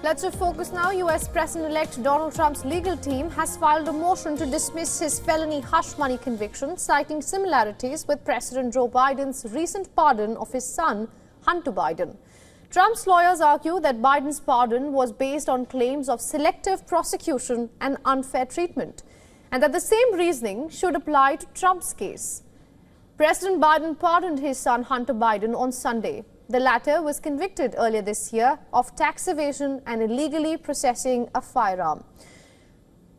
Let's focus now. U.S. President-elect Donald Trump's legal team has filed a motion to dismiss his felony hush money conviction, citing similarities with President Joe Biden's recent pardon of his son, Hunter Biden. Trump's lawyers argue that Biden's pardon was based on claims of selective prosecution and unfair treatment, and that the same reasoning should apply to Trump's case. President Biden pardoned his son Hunter Biden on Sunday. The latter was convicted earlier this year of tax evasion and illegally possessing a firearm.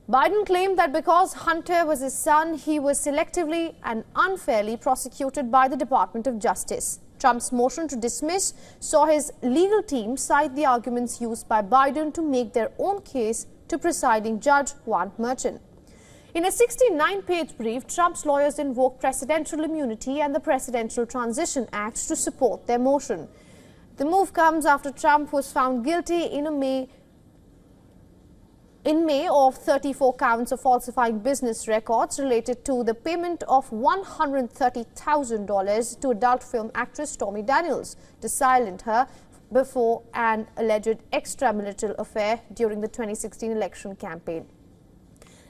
Biden claimed that because Hunter was his son, he was selectively and unfairly prosecuted by the Department of Justice. Trump's motion to dismiss saw his legal team cite the arguments used by Biden to make their own case to presiding judge Juan Merchan. In a 69-page brief, Trump's lawyers invoked presidential immunity and the Presidential Transition Act to support their motion. The move comes after Trump was found guilty in May of 34 counts of falsifying business records related to the payment of $130,000 to adult film actress Stormy Daniels to silence her before an alleged extramarital affair during the 2016 election campaign.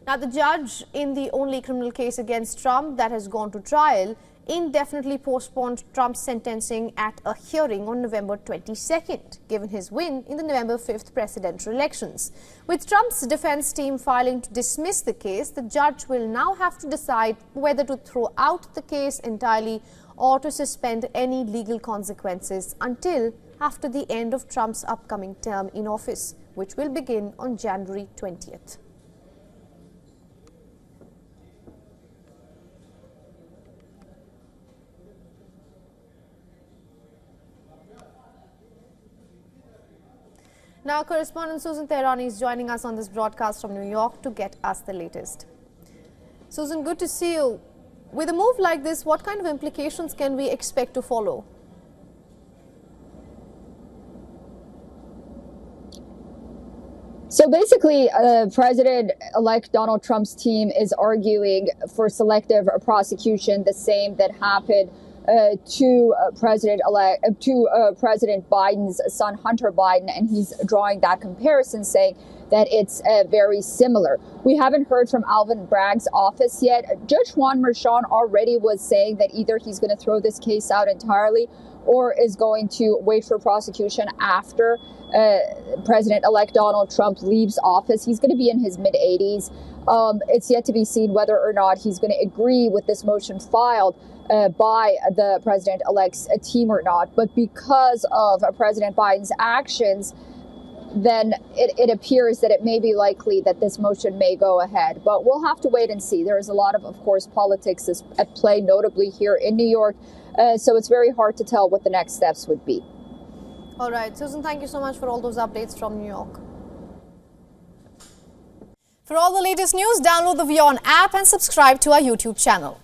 Now, the judge in the only criminal case against Trump that has gone to trial indefinitely postponed Trump's sentencing at a hearing on November 22nd, given his win in the November 5th presidential elections. With Trump's defense team filing to dismiss the case, the judge will now have to decide whether to throw out the case entirely or to suspend any legal consequences until after the end of Trump's upcoming term in office, which will begin on January 20th. Now, correspondent Susan Tehrani is joining us on this broadcast from New York to get us the latest. Susan, good to see you. With a move like this, what kind of implications can we expect to follow? So basically, President-elect Donald Trump's team is arguing for selective prosecution, the same that happened to President Biden's son, Hunter Biden, and he's drawing that comparison, saying that it's very similar. We haven't heard from Alvin Bragg's office yet. Judge Juan Merchan already was saying that either he's going to throw this case out entirely or is going to wait for prosecution after President-elect Donald Trump leaves office. He's going to be in his mid-80s. It's yet to be seen whether or not he's going to agree with this motion filed by the president-elect's team or not. But because of President Biden's actions, then it appears that it may be likely that this motion may go ahead. But we'll have to wait and see. There is a lot of course, politics is at play, notably here in New York. So it's very hard to tell what the next steps would be. All right, Susan, thank you so much for all those updates from New York. For all the latest news, download the WION app and subscribe to our YouTube channel.